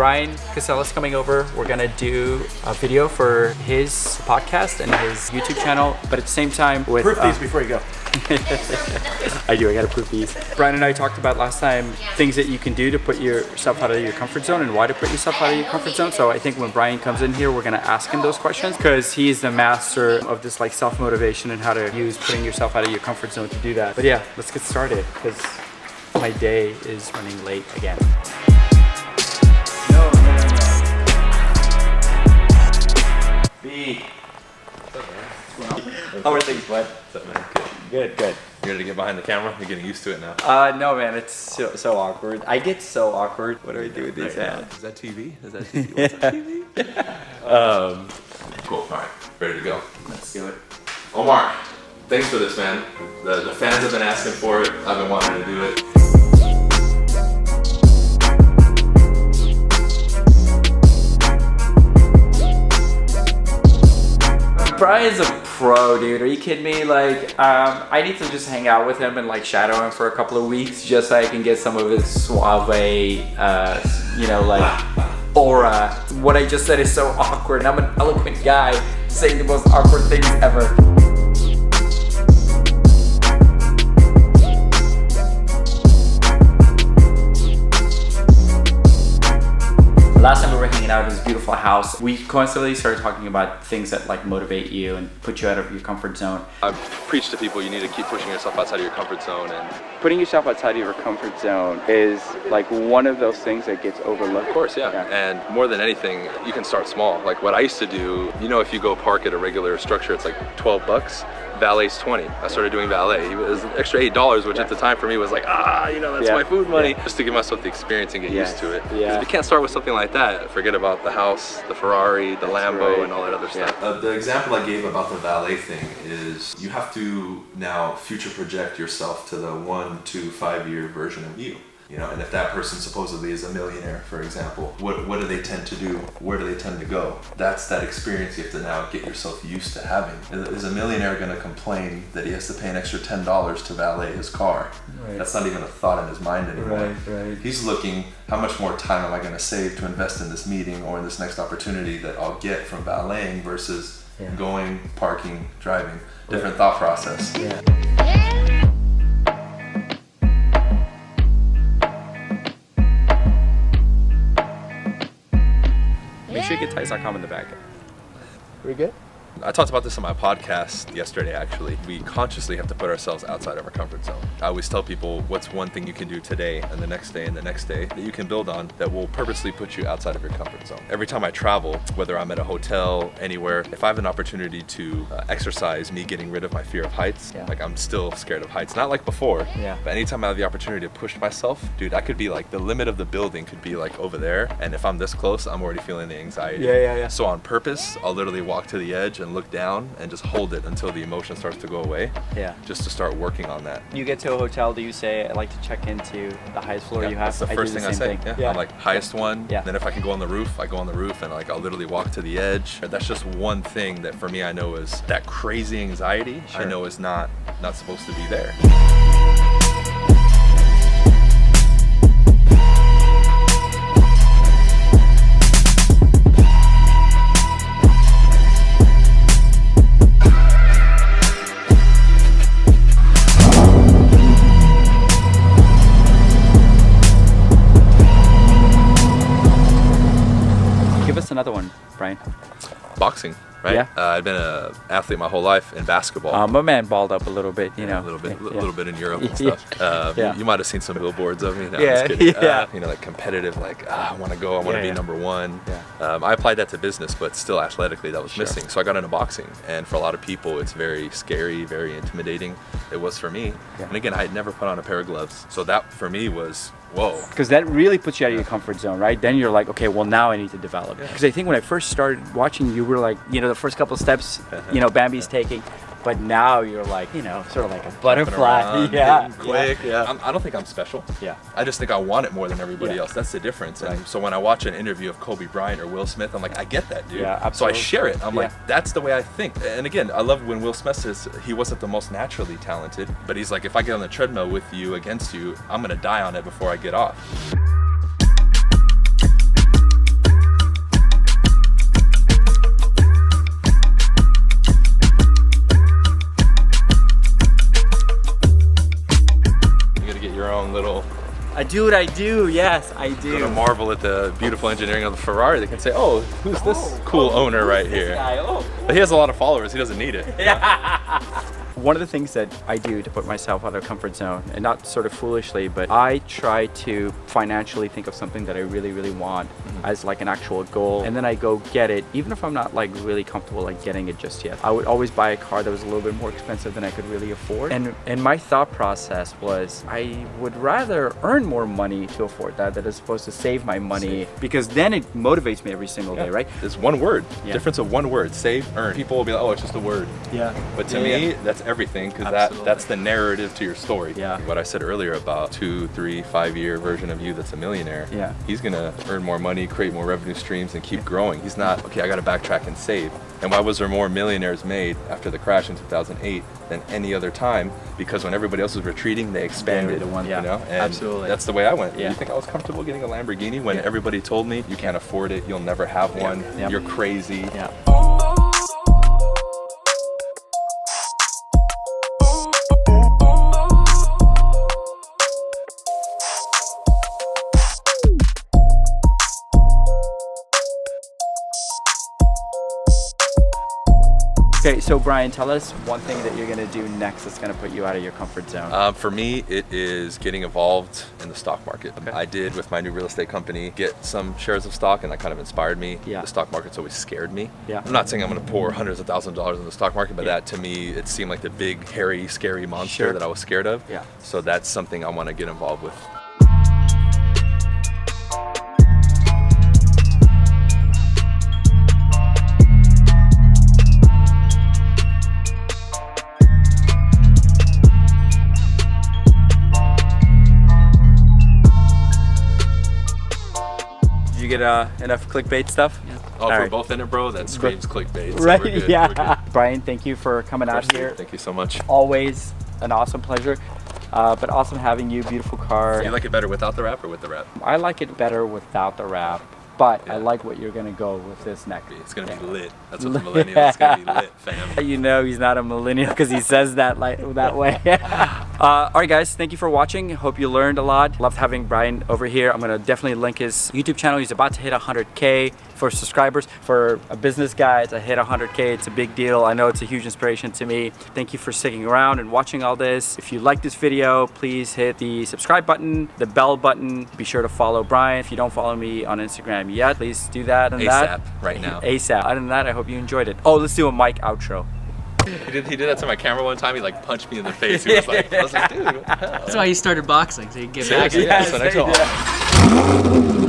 Bryan Casella's coming over. We're gonna do a video for his podcast and his YouTube channel, but at the same time with... Proof these before you go. I gotta prove these. Bryan and I talked about last time things that you can do to put yourself out of your comfort zone and why to put yourself out of your comfort zone. So I think when Bryan comes in here, we're gonna ask him those questions because he's the master of this like self-motivation and how to use putting yourself out of your comfort zone to do that. But yeah, let's get started because my day is running late again. No. B. What's up, man? What's going on? How are things, bud? What's up, man? Good. You ready to get behind the camera? You're getting used to it now. No, man, it's so awkward. I get so awkward. What do I do with these hands? Is that TV? What's that TV? Cool. All right. Ready to go? Let's do it. Omar, thanks for this, man. The fans have been asking for it. I've been wanting to do it. Bryan's a pro, dude. Are you kidding me? Like, I need to just hang out with him and like shadow him for a couple of weeks just so I can get some of his suave, aura. What I just said is so awkward, and I'm an eloquent guy saying the most awkward things ever. Last time we were hanging out in his beautiful house, we constantly started talking about things that like motivate you and put you out of your comfort zone. I've preached to people you need to keep pushing yourself outside of your comfort zone, and Putting yourself outside of your comfort zone is like one of those things that gets overlooked. of course, yeah. And more than anything, you can start small. Like what I used to do, if you go park at a regular structure, it's like $12. Valet's 20. I started doing valet. It was an extra $8, which at the time for me was like, that's my food money. Just to give myself the experience and get used to it. Because if you can't start with something like that, forget about the house, the Ferrari, the Lambo, and all that other stuff. The example I gave about the valet thing is you have to now future project yourself to the 1 to 5 year version of you. And if that person supposedly is a millionaire, for example, what do they tend to do? Where do they tend to go? That's that experience you have to now get yourself used to having. Is a millionaire going to complain that he has to pay an extra $10 to valet his car? Right. That's not even a thought in his mind anymore. Right. He's looking, how much more time am I going to save to invest in this meeting or in this next opportunity that I'll get from valeting versus going, parking, driving. Different thought process. Yeah. Make sure you get Tice.com in the back. We good? I talked about this on my podcast yesterday, actually. We consciously have to put ourselves outside of our comfort zone. I always tell people what's one thing you can do today and the next day and the next day that you can build on that will purposely put you outside of your comfort zone. Every time I travel, whether I'm at a hotel, anywhere, if I have an opportunity to exercise me getting rid of my fear of heights, like I'm still scared of heights. Not like before, but anytime I have the opportunity to push myself, dude, I could be like, the limit of the building could be like over there. And if I'm this close, I'm already feeling the anxiety. Yeah. So on purpose, I'll literally walk to the edge and look down and just hold it until the emotion starts to go away. Just to start working on that. You get to a hotel, do you say, I'd like to check into the highest floor you have? That's the first thing I say. I'm like, highest one. Yeah. Then if I can go on the roof, I go on the roof, and like I'll literally walk to the edge. That's just one thing that for me I know is that crazy anxiety. I know is not supposed to be there. Another one, Bryan. Boxing, right? Yeah. I've been an athlete my whole life in basketball. My man balled up a little bit, A little bit in Europe and stuff. You might have seen some billboards of me. No, like competitive, like I want to go, I want to be number one. I applied that to business, but still athletically that was missing. So I got into boxing, and for a lot of people, it's very scary, very intimidating. It was for me. And again, I had never put on a pair of gloves, so that for me was whoa. Because that really puts you out of your comfort zone, right? Then you're like, okay, well now I need to develop. Because I think when I first started watching you, were like, the first couple of steps, Bambi's taking. But now you're like, sort of like a butterfly. Quick. I don't think I'm special. I just think I want it more than everybody else. That's the difference. And so when I watch an interview of Kobe Bryant or Will Smith, I'm like, I get that, dude. So I share it. I'm like, that's the way I think. And again, I love when Will Smith says he wasn't the most naturally talented, but he's like, if I get on the treadmill with you, against you, I'm gonna die on it before I get off. I do what I do. Yes, I Go to do. marvel at the beautiful engineering of the Ferrari. They can say, oh, who's this cool owner right here? But he has a lot of followers. He doesn't need it. One of the things that I do to put myself out of a comfort zone, and not sort of foolishly, but I try to financially think of something that I really, really want as like an actual goal, and then I go get it, even if I'm not like really comfortable like getting it just yet. I would always buy a car that was a little bit more expensive than I could really afford, and my thought process was I would rather earn more money to afford that as opposed to save my money, because then it motivates me every single day, right? It's one word. Yeah. Difference of one word. Save, earn. People will be like, oh, it's just a word. Yeah. But to me, that's everything, because that's the narrative to your story. Yeah. What I said earlier about 2, 3, 5 year version of you that's a millionaire. Yeah. He's gonna earn more money, create more revenue streams, and keep growing. He's not, okay, I gotta backtrack and save. And why was there more millionaires made after the crash in 2008 than any other time? Because when everybody else was retreating, they expanded. The one, you know? And absolutely. that's the way I went. Yeah. You think I was comfortable getting a Lamborghini when everybody told me you can't afford it, you'll never have one, Yep. you're crazy. Yeah. Okay, so Bryan, tell us one thing that you're gonna do next that's gonna put you out of your comfort zone. For me, it is getting involved in the stock market. Okay. I did with my new real estate company get some shares of stock, and that kind of inspired me. Yeah. The stock market's always scared me. Yeah. I'm not saying I'm going to pour hundreds of thousands of dollars in the stock market, but that to me, it seemed like the big, hairy, scary monster Sure. that I was scared of. Yeah. So that's something I want to get involved with. Did you get enough clickbait stuff? Yeah. Oh, All if we're right. both in it, bro, that screams clickbait. So Right? we're good. Yeah. We're good. Bryan, thank you for coming out here. Thank you so much. Always an awesome pleasure. But awesome having you. Beautiful car. You like it better without the wrap or with the wrap? I like it better without the wrap, but I like what you're gonna go with this neck. It's going to be lit. That's what the millennial is going to be lit, fam. You know he's not a millennial because he says that like that way. All right, guys, thank you for watching. Hope you learned a lot. Loved having Bryan over here. I'm gonna definitely link his YouTube channel. He's about to hit 100K for subscribers. For a business guy to hit 100K, it's a big deal. I know it's a huge inspiration to me. Thank you for sticking around and watching all this. If you like this video, please hit the subscribe button, the bell button. Be sure to follow Bryan. If you don't follow me on Instagram yet, please do that. And ASAP, right now. ASAP. Other than that, I hope you enjoyed it. Oh, let's do a mic outro. He did that to my camera one time. He like punched me in the face. He was like, I was like, dude, what the hell? That's why he started boxing, so he could get back. Yeah, that's what I told him.